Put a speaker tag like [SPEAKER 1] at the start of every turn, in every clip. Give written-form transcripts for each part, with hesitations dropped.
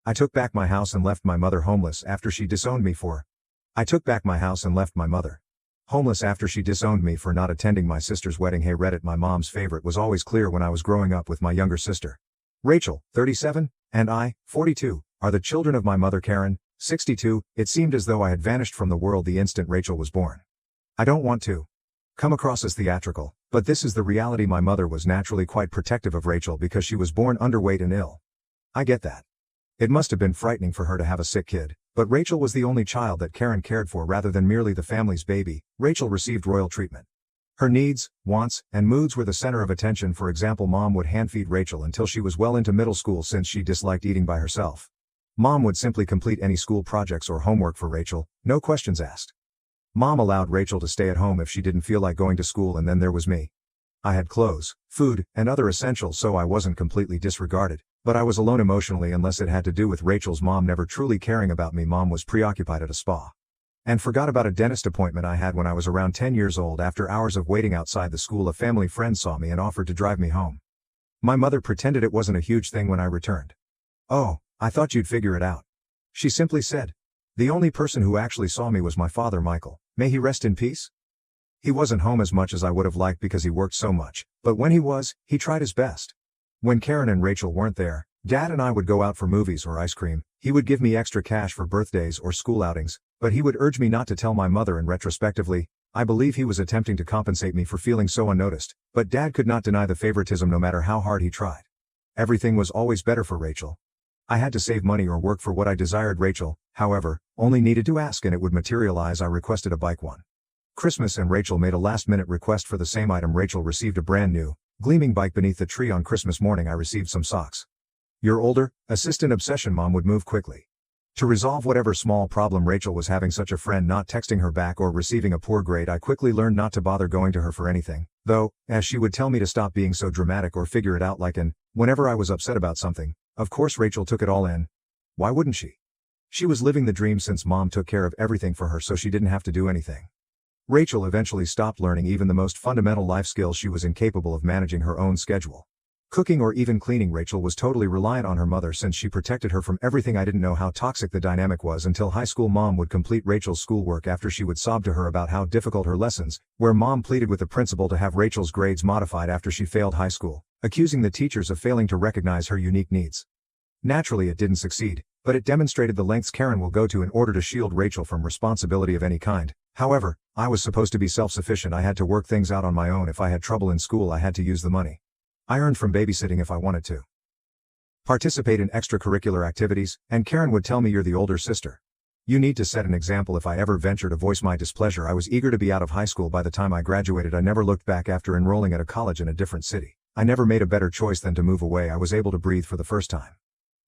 [SPEAKER 1] I took back my house and left my mother homeless after she disowned me for. I took back my house and left my mother homeless after she disowned me for not attending my sister's wedding. Hey Reddit, my mom's favorite was always clear when I was growing up with my younger sister. Rachel, 37, and I, 42, are the children of my mother Karen, 62. It seemed as though I had vanished from the world the instant Rachel was born. I don't want to come across as theatrical, but this is the reality. My mother was naturally quite protective of Rachel because she was born underweight and ill. I get that. It must have been frightening for her to have a sick kid, but Rachel was the only child that Karen cared for rather than merely the family's baby. Rachel received royal treatment. Her needs, wants, and moods were the center of attention. For example, Mom would hand-feed Rachel until she was well into middle school since she disliked eating by herself. Mom would simply complete any school projects or homework for Rachel, no questions asked. Mom allowed Rachel to stay at home if she didn't feel like going to school, and then there was me. I had clothes, food, and other essentials, so I wasn't completely disregarded. But I was alone emotionally unless it had to do with Rachel's mom never truly caring about me. Mom was preoccupied at a spa. And forgot about a dentist appointment I had when I was around 10 years old. After hours of waiting outside the school, a family friend saw me and offered to drive me home. My mother pretended it wasn't a huge thing when I returned. "Oh, I thought you'd figure it out," she simply said. The only person who actually saw me was my father, Michael. May he rest in peace? He wasn't home as much as I would have liked because he worked so much, but when he was, he tried his best. When Karen and Rachel weren't there, Dad and I would go out for movies or ice cream. He would give me extra cash for birthdays or school outings, but he would urge me not to tell my mother, and retrospectively, I believe he was attempting to compensate me for feeling so unnoticed, but Dad could not deny the favoritism no matter how hard he tried. Everything was always better for Rachel. I had to save money or work for what I desired. Rachel, however, only needed to ask and it would materialize. I requested a bike one Christmas and Rachel made a last-minute request for the same item. Rachel received a brand new, gleaming bike beneath the tree on Christmas morning. I received some socks. You're older, assistant obsession. Mom would move quickly to resolve whatever small problem Rachel was having, such a friend not texting her back or receiving a poor grade. I quickly learned not to bother going to her for anything, though, as she would tell me to stop being so dramatic or figure it out like an, whenever I was upset about something. Of course Rachel took it all in. Why wouldn't she? She was living the dream since Mom took care of everything for her so she didn't have to do anything. Rachel eventually stopped learning even the most fundamental life skills. She was incapable of managing her own schedule. Cooking or even cleaning. Rachel was totally reliant on her mother since she protected her from everything. I didn't know how toxic the dynamic was until high school. Mom would complete Rachel's schoolwork after she would sob to her about how difficult her lessons were. Mom pleaded with the principal to have Rachel's grades modified after she failed high school, accusing the teachers of failing to recognize her unique needs. Naturally it didn't succeed, but it demonstrated the lengths Karen will go to in order to shield Rachel from responsibility of any kind. However, I was supposed to be self-sufficient. I had to work things out on my own. If I had trouble in school, I had to use the money I earned from babysitting if I wanted to participate in extracurricular activities, and Karen would tell me, "You're the older sister. You need to set an example." If I ever ventured to voice my displeasure, I was eager to be out of high school. By the time I graduated, I never looked back. After enrolling at a college in a different city, I never made a better choice than to move away. I was able to breathe for the first time.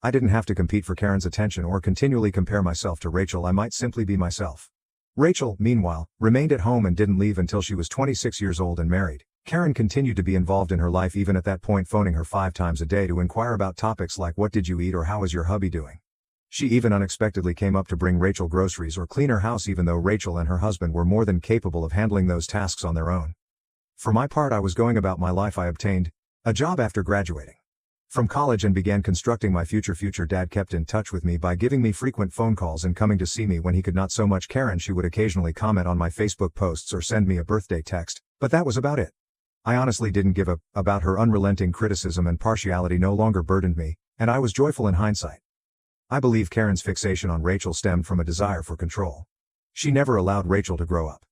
[SPEAKER 1] I didn't have to compete for Karen's attention or continually compare myself to Rachel. I might simply be myself. Rachel, meanwhile, remained at home and didn't leave until she was 26 years old and married. Karen continued to be involved in her life even at that point, phoning her 5 times a day to inquire about topics like what did you eat or how is your hubby doing. She even unexpectedly came up to bring Rachel groceries or clean her house, even though Rachel and her husband were more than capable of handling those tasks on their own. For my part, I was going about my life. I obtained a job after graduating from college and began constructing my future. Dad kept in touch with me by giving me frequent phone calls and coming to see me when he could not so much. Karen, she would occasionally comment on my Facebook posts or send me a birthday text, but that was about it. I honestly didn't give a about her unrelenting criticism and partiality no longer burdened me, and I was joyful in hindsight. I believe Karen's fixation on Rachel stemmed from a desire for control. She never allowed Rachel to grow up.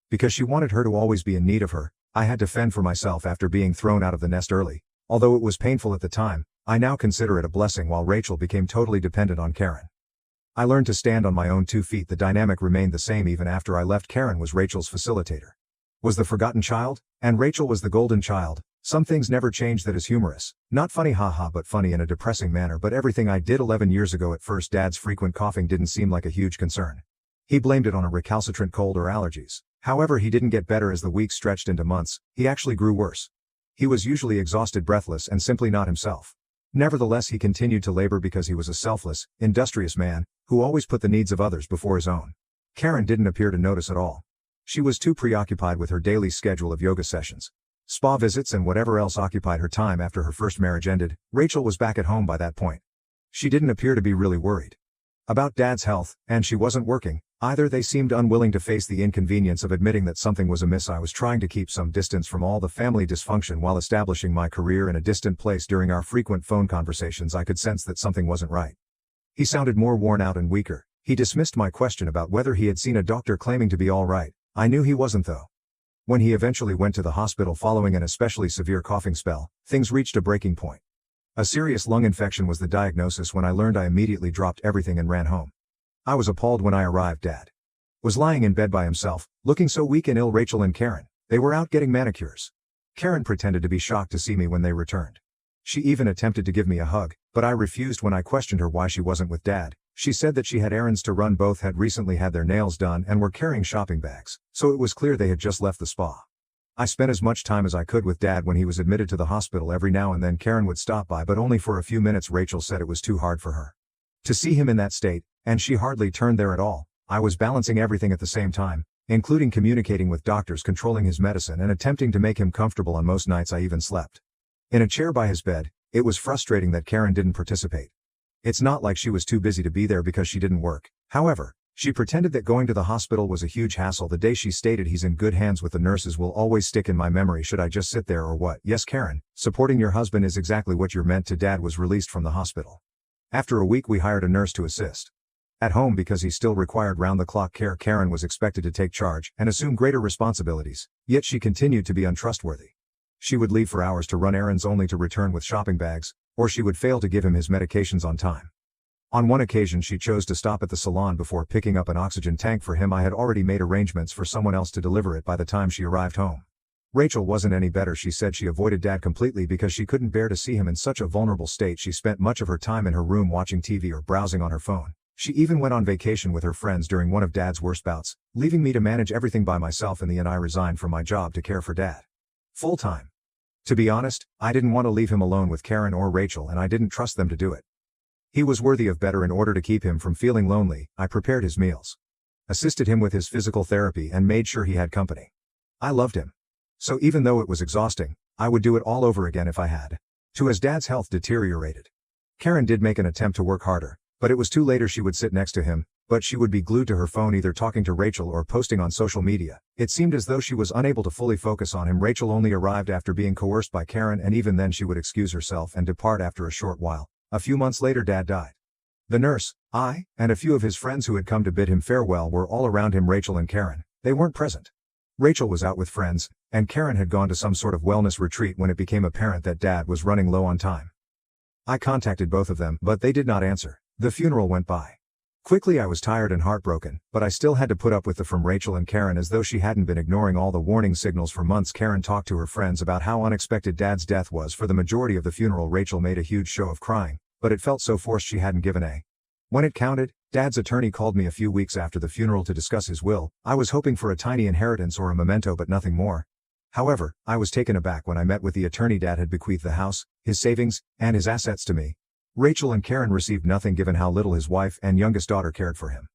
[SPEAKER 1] Because she wanted her to always be in need of her, I had to fend for myself after being thrown out of the nest early. Although it was painful at the time, I now consider it a blessing. While Rachel became totally dependent on Karen, I learned to stand on my own 2 feet. The dynamic remained the same even after I left. Karen was Rachel's facilitator, was the forgotten child, and Rachel was the golden child. Some things never change. That is humorous. Not funny haha, but funny in a depressing manner. But everything I did 11 years ago. At first, Dad's frequent coughing didn't seem like a huge concern. He blamed it on a recalcitrant cold or allergies. However, he didn't get better as the weeks stretched into months. He actually grew worse. He was usually exhausted, breathless, and simply not himself. Nevertheless, he continued to labor because he was a selfless, industrious man, who always put the needs of others before his own. Karen didn't appear to notice at all. She was too preoccupied with her daily schedule of yoga sessions, spa visits, and whatever else occupied her time. After her first marriage ended, Rachel was back at home by that point. She didn't appear to be really worried about Dad's health, and she wasn't working either. They seemed unwilling to face the inconvenience of admitting that something was amiss. I was trying to keep some distance from all the family dysfunction while establishing my career in a distant place. During our frequent phone conversations, I could sense that something wasn't right. He sounded more worn out and weaker. He dismissed my question about whether he had seen a doctor, claiming to be all right. I knew he wasn't, though. When he eventually went to the hospital following an especially severe coughing spell, things reached a breaking point. A serious lung infection was the diagnosis. When I learned, I immediately dropped everything and ran home. I was appalled when I arrived. Dad was lying in bed by himself, looking so weak and ill. Rachel and Karen, they were out getting manicures. Karen pretended to be shocked to see me when they returned. She even attempted to give me a hug, but I refused. When I questioned her why she wasn't with Dad, she said that she had errands to run. Both had recently had their nails done and were carrying shopping bags, so it was clear they had just left the spa. I spent as much time as I could with Dad when he was admitted to the hospital. Every now and then Karen would stop by, but only for a few minutes. Rachel said it was too hard for her to see him in that state, and she hardly turned there at all. I was balancing everything at the same time, including communicating with doctors, controlling his medicine, and attempting to make him comfortable. On most nights I even slept in a chair by his bed. It was frustrating that Karen didn't participate. It's not like she was too busy to be there because she didn't work. However, she pretended that going to the hospital was a huge hassle. The day she stated, "He's in good hands with the nurses," will always stick in my memory. Should I just sit there or what? Yes, Karen, supporting your husband is exactly what you're meant to. Dad was released from the hospital. After a week we hired a nurse to assist at home because he still required round-the-clock care. Karen was expected to take charge and assume greater responsibilities, yet she continued to be untrustworthy. She would leave for hours to run errands only to return with shopping bags, or she would fail to give him his medications on time. On one occasion she chose to stop at the salon before picking up an oxygen tank for him. I had already made arrangements for someone else to deliver it by the time she arrived home. Rachel wasn't any better. She said she avoided Dad completely because she couldn't bear to see him in such a vulnerable state. She spent much of her time in her room watching TV or browsing on her phone. She even went on vacation with her friends during one of Dad's worst bouts, leaving me to manage everything by myself. In the end I resigned from my job to care for Dad full-time. To be honest, I didn't want to leave him alone with Karen or Rachel, and I didn't trust them to do it. He was worthy of better. In order to keep him from feeling lonely, I prepared his meals, assisted him with his physical therapy, and made sure he had company. I loved him. So even though it was exhausting, I would do it all over again if I had to. As Dad's health deteriorated, Karen did make an attempt to work harder, but it was too late. She would sit next to him, but she would be glued to her phone, either talking to Rachel or posting on social media. It seemed as though she was unable to fully focus on him. Rachel only arrived after being coerced by Karen, and even then she would excuse herself and depart after a short while. A few months later Dad died. The nurse, I, and a few of his friends who had come to bid him farewell were all around him. Rachel and Karen, they weren't present. Rachel was out with friends, and Karen had gone to some sort of wellness retreat when it became apparent that Dad was running low on time. I contacted both of them, but they did not answer. The funeral went by quickly. I was tired and heartbroken, but I still had to put up with it from Rachel and Karen, as though she hadn't been ignoring all the warning signals for months. Karen talked to her friends about how unexpected Dad's death was. For the majority of the funeral Rachel made a huge show of crying, but it felt so forced. She hadn't given a when it counted. Dad's attorney called me a few weeks after the funeral to discuss his will. I was hoping for a tiny inheritance or a memento, but nothing more. However, I was taken aback when I met with the attorney. Dad had bequeathed the house, his savings, and his assets to me. Rachel and Karen received nothing, given how little his wife and youngest daughter cared for him.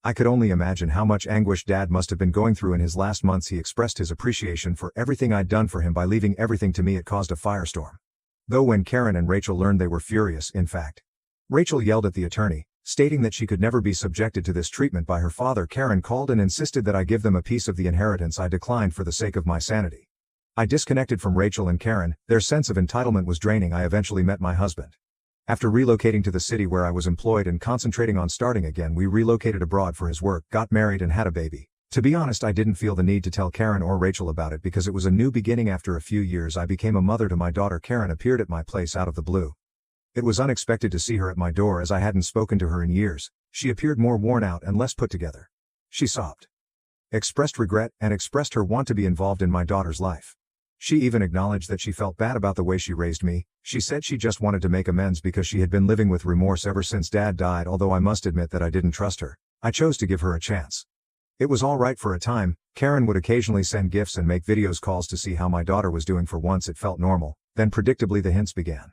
[SPEAKER 1] I could only imagine how much anguish Dad must have been going through in his last months. He expressed his appreciation for everything I'd done for him by leaving everything to me. It caused a firestorm, though, when Karen and Rachel learned. They were furious. In fact, Rachel yelled at the attorney, stating that she could never be subjected to this treatment by her father. Karen called and insisted that I give them a piece of the inheritance. I declined for the sake of my sanity. I disconnected from Rachel and Karen. Their sense of entitlement was draining. I eventually met my husband. After relocating to the city where I was employed and concentrating on starting again, we relocated abroad for his work, got married, and had a baby. To be honest, I didn't feel the need to tell Karen or Rachel about it because it was a new beginning. After a few years I became a mother to my daughter. Karen appeared at my place out of the blue. It was unexpected to see her at my door, as I hadn't spoken to her in years. She appeared more worn out and less put together. She sobbed, expressed regret, and expressed her want to be involved in my daughter's life. She even acknowledged that she felt bad about the way she raised me. She said she just wanted to make amends because she had been living with remorse ever since Dad died. Although I must admit that I didn't trust her, I chose to give her a chance. It was all right for a time. Karen would occasionally send gifts and make videos calls to see how my daughter was doing. For once it felt normal. Then predictably the hints began.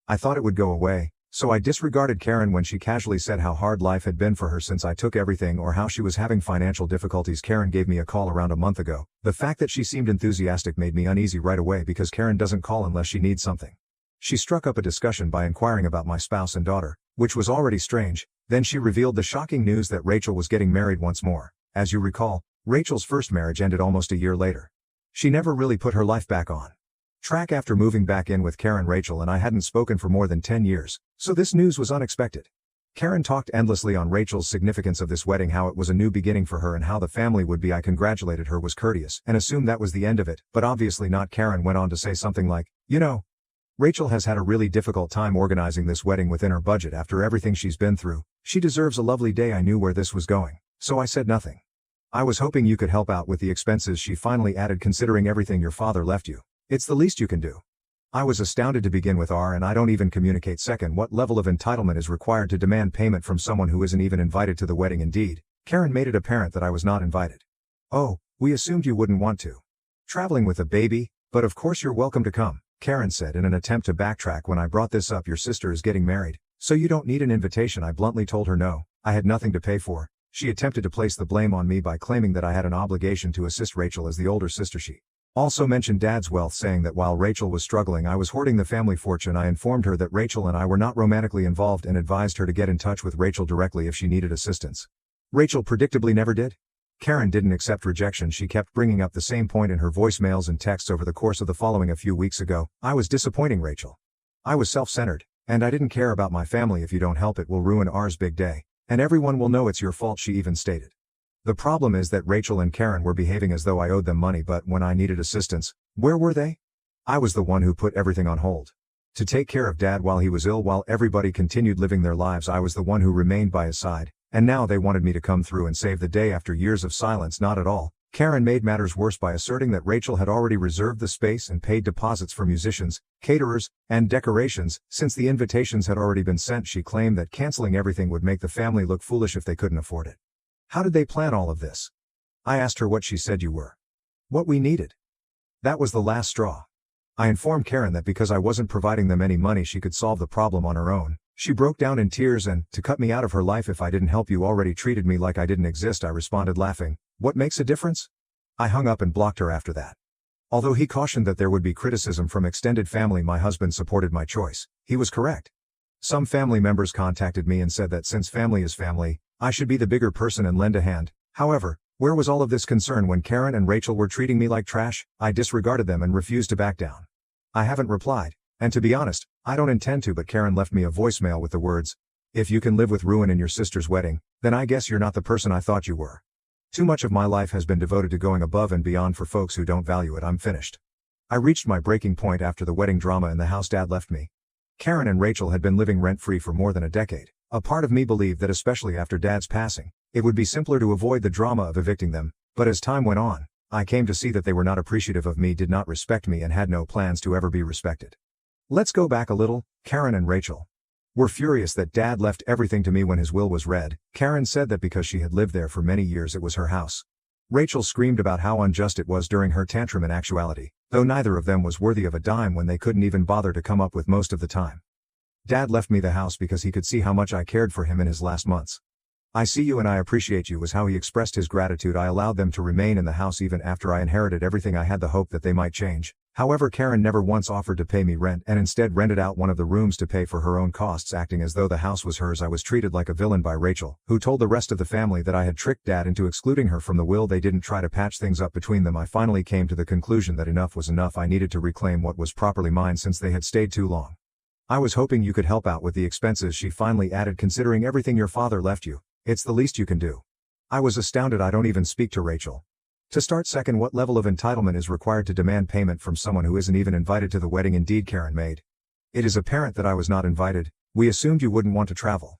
[SPEAKER 1] I thought it would go away, so I disregarded Karen when she casually said how hard life had been for her since I took everything, or how she was having financial difficulties. Karen gave me a call around a month ago. The fact that she seemed enthusiastic made me uneasy right away because Karen doesn't call unless she needs something. She struck up a discussion by inquiring about my spouse and daughter. Which was already strange. Then she revealed the shocking news that Rachel was getting married once more. As you recall, Rachel's first marriage ended almost a year later. She never really put her life back on track after moving back in with Karen. Rachel and I hadn't spoken for more than 10 years, so this news was unexpected. Karen talked endlessly on Rachel's significance of this wedding, how it was a new beginning for her and how the family would be. I congratulated her, was courteous, and assumed that was the end of it, but obviously not. Karen went on to say something like, Rachel has had a really difficult time organizing this wedding within her budget after everything she's been through. She deserves a lovely day. I knew where this was going, so I said nothing. I was hoping you could help out with the expenses, she finally added, considering everything your father left you. It's the least you can do. I was astounded to begin with, and I don't even communicate. Second, what level of entitlement is required to demand payment from someone who isn't even invited to the wedding? Indeed, Karen made it apparent that I was not invited. Oh, we assumed you wouldn't want to. Traveling with a baby, but of course you're welcome to come, Karen said in an attempt to backtrack when I brought this up. Your sister is getting married, so you don't need an invitation. I bluntly told her no, I had nothing to pay for. She attempted to place the blame on me by claiming that I had an obligation to assist Rachel as the older sister. She also mentioned Dad's wealth, saying that while Rachel was struggling, I was hoarding the family fortune. I informed her that Rachel and I were not romantically involved and advised her to get in touch with Rachel directly if she needed assistance. Rachel predictably never did. Karen didn't accept rejection. She kept bringing up the same point in her voicemails and texts over the course of the following. A few weeks ago, I was disappointing Rachel. I was self-centered, and I didn't care about my family. If you don't help, it will ruin ours big day, and everyone will know it's your fault, she even stated. The problem is that Rachel and Karen were behaving as though I owed them money, but when I needed assistance, where were they? I was the one who put everything on hold to take care of Dad while he was ill. While everybody continued living their lives, I was the one who remained by his side, and now they wanted me to come through and save the day after years of silence. Not at all. Karen made matters worse by asserting that Rachel had already reserved the space and paid deposits for musicians, caterers, and decorations, since the invitations had already been sent. She claimed that canceling everything would make the family look foolish if they couldn't afford it. How did they plan all of this? I asked her what she said you were. What we needed. That was the last straw. I informed Karen that because I wasn't providing them any money, she could solve the problem on her own. She broke down in tears and, to cut me out of her life if I didn't help. You already treated me like I didn't exist, I responded, laughing. What makes a difference? I hung up and blocked her after that. Although he cautioned that there would be criticism from extended family, my husband supported my choice. He was correct. Some family members contacted me and said that since family is family, I should be the bigger person and lend a hand. However, where was all of this concern when Karen and Rachel were treating me like trash? I disregarded them and refused to back down. I haven't replied, and to be honest, I don't intend to, but Karen left me a voicemail with the words, "If you can live with ruin in your sister's wedding, then I guess you're not the person I thought you were. Too much of my life has been devoted to going above and beyond for folks who don't value it. I'm finished." I reached my breaking point after the wedding drama in the house Dad left me. Karen and Rachel had been living rent-free for more than a decade. A part of me believed that especially after Dad's passing, it would be simpler to avoid the drama of evicting them, but as time went on, I came to see that they were not appreciative of me, did not respect me, and had no plans to ever be respected. Let's go back a little. Karen and Rachel were furious that Dad left everything to me when his will was read. Karen said that because she had lived there for many years, it was her house. Rachel screamed about how unjust it was during her tantrum. In actuality, though neither of them was worthy of a dime when they couldn't even bother to come up with most of the time. Dad left me the house because he could see how much I cared for him in his last months. "I see you and I appreciate you," was how he expressed his gratitude. I allowed them to remain in the house even after I inherited everything. I had the hope that they might change. However, Karen never once offered to pay me rent and instead rented out one of the rooms to pay for her own costs, acting as though the house was hers. I was treated like a villain by Rachel, who told the rest of the family that I had tricked Dad into excluding her from the will. They didn't try to patch things up between them. I finally came to the conclusion that enough was enough. I needed to reclaim what was properly mine since they had stayed too long. I was hoping you could help out with the expenses, she finally added, considering everything your father left you. It's the least you can do. I was astounded. I don't even speak to Rachel. To start, second, what level of entitlement is required to demand payment from someone who isn't even invited to the wedding? Indeed, Karen made it is apparent that I was not invited. We assumed you wouldn't want to travel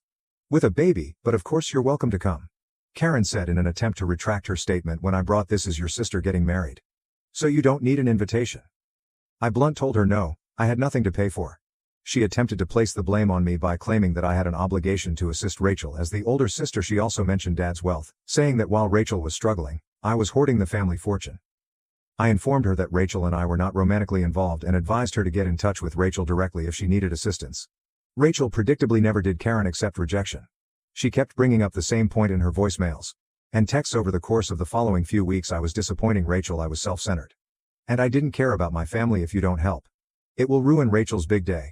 [SPEAKER 1] with a baby, but of course you're welcome to come, Karen said in an attempt to retract her statement when I brought this as your sister getting married. So you don't need an invitation? I blunt told her no, I had nothing to pay for. She attempted to place the blame on me by claiming that I had an obligation to assist Rachel as the older sister. She also mentioned Dad's wealth, saying that while Rachel was struggling, I was hoarding the family fortune. I informed her that Rachel and I were not romantically involved and advised her to get in touch with Rachel directly if she needed assistance. Rachel predictably never did. Karen accept rejection. She kept bringing up the same point in her voicemails and texts over the course of the following few weeks. I was disappointing Rachel. I was self-centered, and I didn't care about my family. If you don't help, it will ruin Rachel's big day.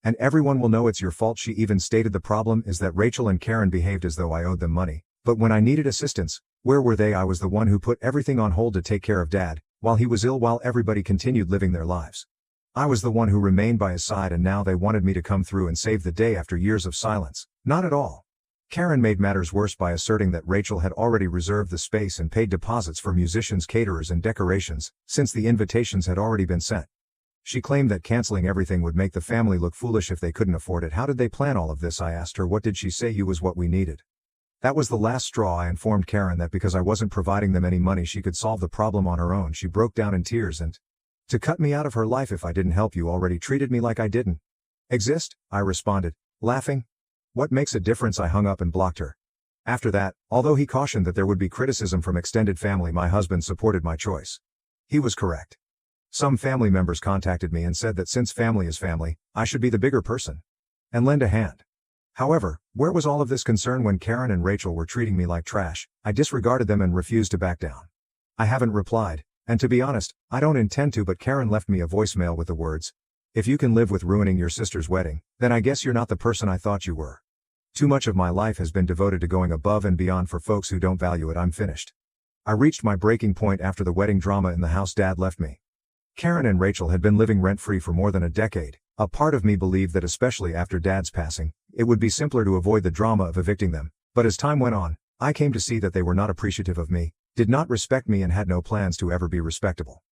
[SPEAKER 1] And everyone will know it's your fault. She even stated the problem is that Rachel and Karen behaved as though I owed them money. But when I needed assistance, where were they? I was the one who put everything on hold to take care of Dad, while he was ill, while everybody continued living their lives. I was the one who remained by his side, and now they wanted me to come through and save the day after years of silence. Not at all. Karen made matters worse by asserting that Rachel had already reserved the space and paid deposits for musicians, caterers and decorations, since the invitations had already been sent. She claimed that canceling everything would make the family look foolish if they couldn't afford it. How did they plan all of this? I asked her. What did she say? You was what we needed. That was the last straw. I informed Karen that because I wasn't providing them any money, she could solve the problem on her own. She broke down in tears and to cut me out of her life if I didn't help. You already treated me like I didn't exist, I responded, laughing. What makes a difference? I hung up and blocked her. After that, although he cautioned that there would be criticism from extended family, my husband supported my choice. He was correct. Some family members contacted me and said that since family is family, I should be the bigger person and lend a hand. However, where was all of this concern when Karen and Rachel were treating me like trash? I disregarded them and refused to back down. I haven't replied, and to be honest, I don't intend to, but Karen left me a voicemail with the words, "If you can live with ruining your sister's wedding, then I guess you're not the person I thought you were. Too much of my life has been devoted to going above and beyond for folks who don't value it. I'm finished." I reached my breaking point after the wedding drama in the house Dad left me. Karen and Rachel had been living rent-free for more than a decade. A part of me believed that especially after Dad's passing, it would be simpler to avoid the drama of evicting them, but as time went on, I came to see that they were not appreciative of me, did not respect me, and had no plans to ever be respectable.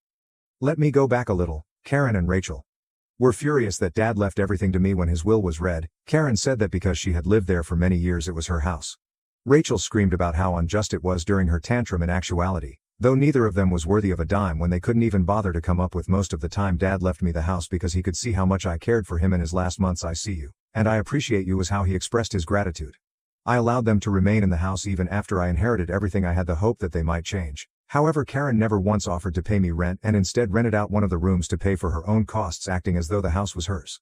[SPEAKER 1] Let me go back a little. Karen and Rachel were furious that Dad left everything to me when his will was read. Karen said that because she had lived there for many years it was her house. Rachel screamed about how unjust it was during her tantrum. In actuality, though neither of them was worthy of a dime when they couldn't even bother to come up with most of the time, Dad left me the house because he could see how much I cared for him in his last months. I see you, and I appreciate you, was how he expressed his gratitude. I allowed them to remain in the house even after I inherited everything. I had the hope that they might change. However, Karen never once offered to pay me rent and instead rented out one of the rooms to pay for her own costs, acting as though the house was hers.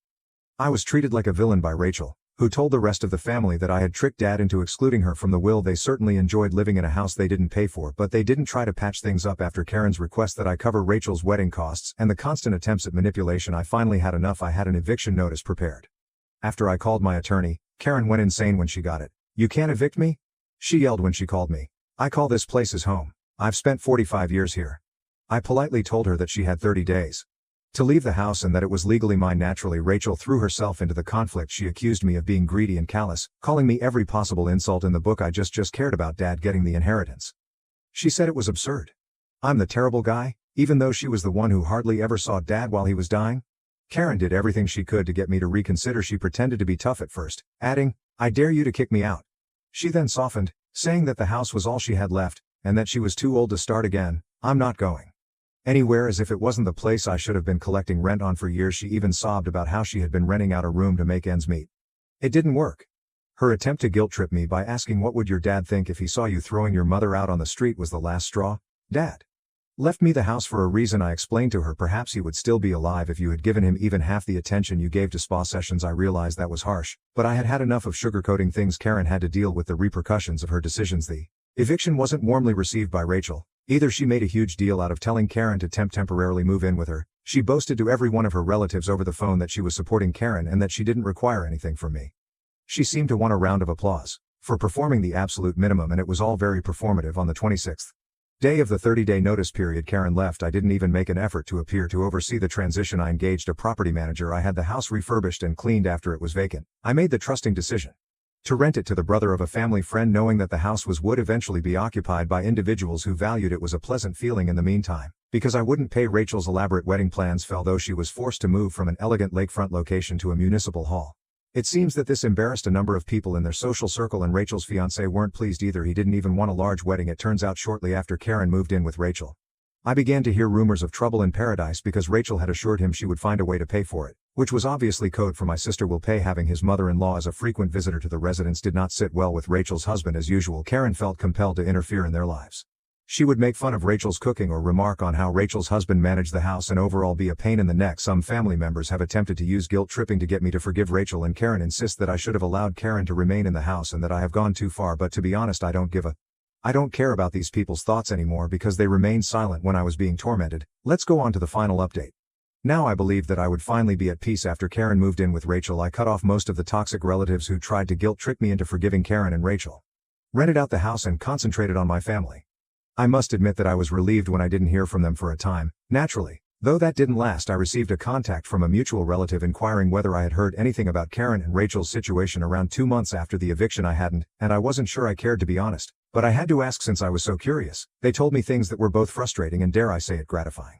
[SPEAKER 1] I was treated like a villain by Rachel, who told the rest of the family that I had tricked Dad into excluding her from the will. They certainly enjoyed living in a house they didn't pay for, but they didn't try to patch things up. After Karen's request that I cover Rachel's wedding costs and the constant attempts at manipulation, I finally had enough. I had an eviction notice prepared. After I called my attorney, Karen went insane when she got it. "You can't evict me?" she yelled when she called me. "I call this place his home. I've spent 45 years here." I politely told her that she had 30 days to leave the house and that it was legally mine. Naturally, Rachel threw herself into the conflict. She accused me of being greedy and callous, calling me every possible insult in the book. I just cared about Dad getting the inheritance. She said it was absurd. I'm the terrible guy, even though she was the one who hardly ever saw Dad while he was dying. Karen did everything she could to get me to reconsider. She pretended to be tough at first, adding, "I dare you to kick me out." She then softened, saying that the house was all she had left, and that she was too old to start again. "I'm not going anywhere," as if it wasn't the place I should have been collecting rent on for years. She even sobbed about how she had been renting out a room to make ends meet. It didn't work. Her attempt to guilt-trip me by asking, "What would your dad think if he saw you throwing your mother out on the street?" was the last straw. "Dad left me the house for a reason," I explained to her. "Perhaps he would still be alive if you had given him even half the attention you gave to spa sessions." I realized that was harsh, but I had had enough of sugarcoating things. Karen had to deal with the repercussions of her decisions. The eviction wasn't warmly received by Rachel. Either she made a huge deal out of telling Karen to temporarily move in with her. She boasted to every one of her relatives over the phone that she was supporting Karen and that she didn't require anything from me. She seemed to want a round of applause for performing the absolute minimum, and it was all very performative. On the 26th day of the 30-day notice period, Karen left. I didn't even make an effort to appear to oversee the transition. I engaged a property manager. I had the house refurbished and cleaned after it was vacant. I made the trusting decision to rent it to the brother of a family friend, knowing that the house would eventually be occupied by individuals who valued it. Was a pleasant feeling. In the meantime, because I wouldn't pay, Rachel's elaborate wedding plans fell, though she was forced to move from an elegant lakefront location to a municipal hall. It seems that this embarrassed a number of people in their social circle, and Rachel's fiancé weren't pleased either. He didn't even want a large wedding. It turns out shortly after Karen moved in with Rachel, I began to hear rumors of trouble in paradise because Rachel had assured him she would find a way to pay for it, which was obviously code for "my sister will pay." Having his mother-in-law as a frequent visitor to the residence did not sit well with Rachel's husband. As usual, Karen felt compelled to interfere in their lives. She would make fun of Rachel's cooking or remark on how Rachel's husband managed the house and overall be a pain in the neck. Some family members have attempted to use guilt-tripping to get me to forgive Rachel, and Karen insists that I should have allowed Karen to remain in the house and that I have gone too far. But to be honest, I don't care about these people's thoughts anymore because they remained silent when I was being tormented. Let's go on to the final update. Now I believed that I would finally be at peace after Karen moved in with Rachel. I cut off most of the toxic relatives who tried to guilt trip me into forgiving Karen and Rachel. Rented out the house and concentrated on my family. I must admit that I was relieved when I didn't hear from them for a time, naturally. Though that didn't last, I received a contact from a mutual relative inquiring whether I had heard anything about Karen and Rachel's situation around 2 months after the eviction. I hadn't, and I wasn't sure I cared, to be honest. But I had to ask since I was so curious. They told me things that were both frustrating and, dare I say it, gratifying.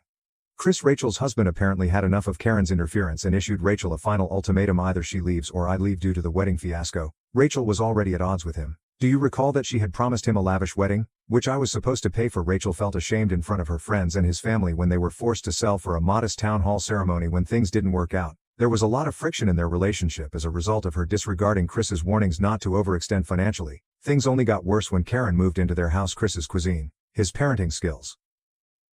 [SPEAKER 1] Chris, Rachel's husband, apparently had enough of Karen's interference and issued Rachel a final ultimatum: either she leaves or I leave. Due to the wedding fiasco, Rachel was already at odds with him. Do you recall that she had promised him a lavish wedding, which I was supposed to pay for? Rachel felt ashamed in front of her friends and his family when they were forced to sell for a modest town hall ceremony when things didn't work out. There was a lot of friction in their relationship as a result of her disregarding Chris's warnings not to overextend financially. Things only got worse when Karen moved into their house. Chris's cuisine, his parenting skills.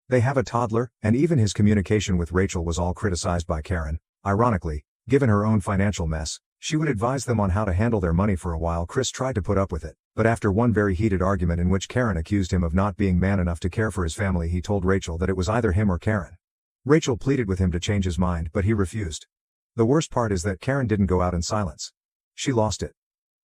[SPEAKER 1] They have a toddler, and even his communication with Rachel was all criticized by Karen. Ironically, given her own financial mess, she would advise them on how to handle their money. For a while Chris tried to put up with it, but after one very heated argument in which Karen accused him of not being man enough to care for his family, he told Rachel that it was either him or Karen. Rachel pleaded with him to change his mind, but he refused. The worst part is that Karen didn't go out in silence. She lost it.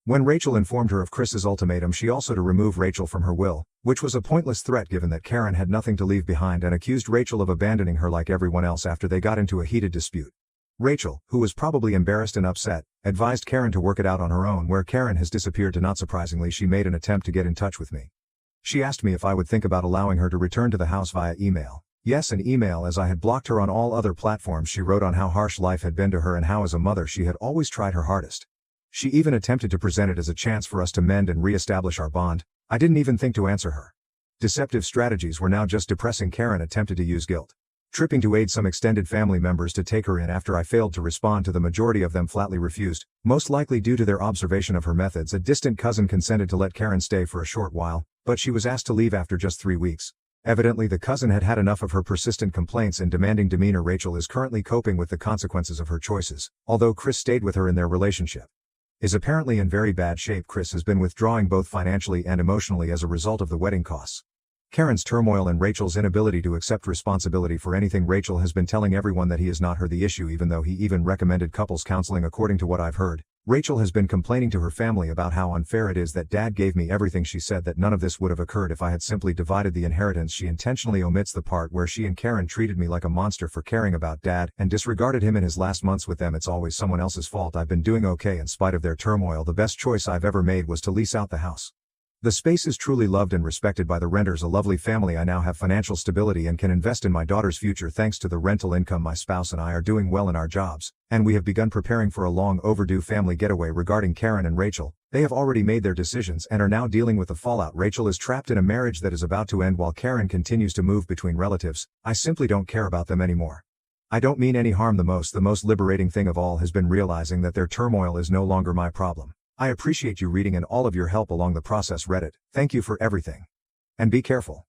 [SPEAKER 1] When Rachel informed her of Chris's ultimatum, she also to remove Rachel from her will, which was a pointless threat given that Karen had nothing to leave behind, and accused Rachel of abandoning her like everyone else after they got into a heated dispute. Rachel, who was probably embarrassed and upset, advised Karen to work it out on her own. Where Karen has disappeared to. Not surprisingly, she made an attempt to get in touch with me. She asked me if I would think about allowing her to return to the house via email. Yes, an email, as I had blocked her on all other platforms. She wrote on how harsh life had been to her and how as a mother she had always tried her hardest. She even attempted to present it as a chance for us to mend and re-establish our bond. I didn't even think to answer her. Deceptive strategies were now just depressing. Karen attempted to use guilt tripping to aid some extended family members to take her in after I failed to respond to the majority of them. Flatly refused, most likely due to their observation of her methods. A distant cousin consented to let Karen stay for a short while, but she was asked to leave after just 3 weeks. Evidently the cousin had had enough of her persistent complaints and demanding demeanor. Rachel is currently coping with the consequences of her choices, although Chris stayed with her in their relationship. Is apparently in very bad shape. Chris has been withdrawing both financially and emotionally as a result of the wedding costs. Karen's turmoil and Rachel's inability to accept responsibility for anything. Rachel has been telling everyone that he is not her the issue, even though he even recommended couples counseling. According to what I've heard, Rachel has been complaining to her family about how unfair it is that Dad gave me everything. She said that none of this would have occurred if I had simply divided the inheritance. She intentionally omits the part where she and Karen treated me like a monster for caring about Dad and disregarded him in his last months with them. It's always someone else's fault. I've been doing okay in spite of their turmoil. The best choice I've ever made was to lease out the house. The space is truly loved and respected by the renters. A lovely family. I now have financial stability and can invest in my daughter's future thanks to the rental income. My spouse and I are doing well in our jobs, and we have begun preparing for a long overdue family getaway. Regarding Karen and Rachel, they have already made their decisions and are now dealing with the fallout. Rachel is trapped in a marriage that is about to end while Karen continues to move between relatives. I simply don't care about them anymore. I don't mean any harm. The most liberating thing of all has been realizing that their turmoil is no longer my problem. I appreciate you reading and all of your help along the process. Reddit, thank you for everything. And be careful.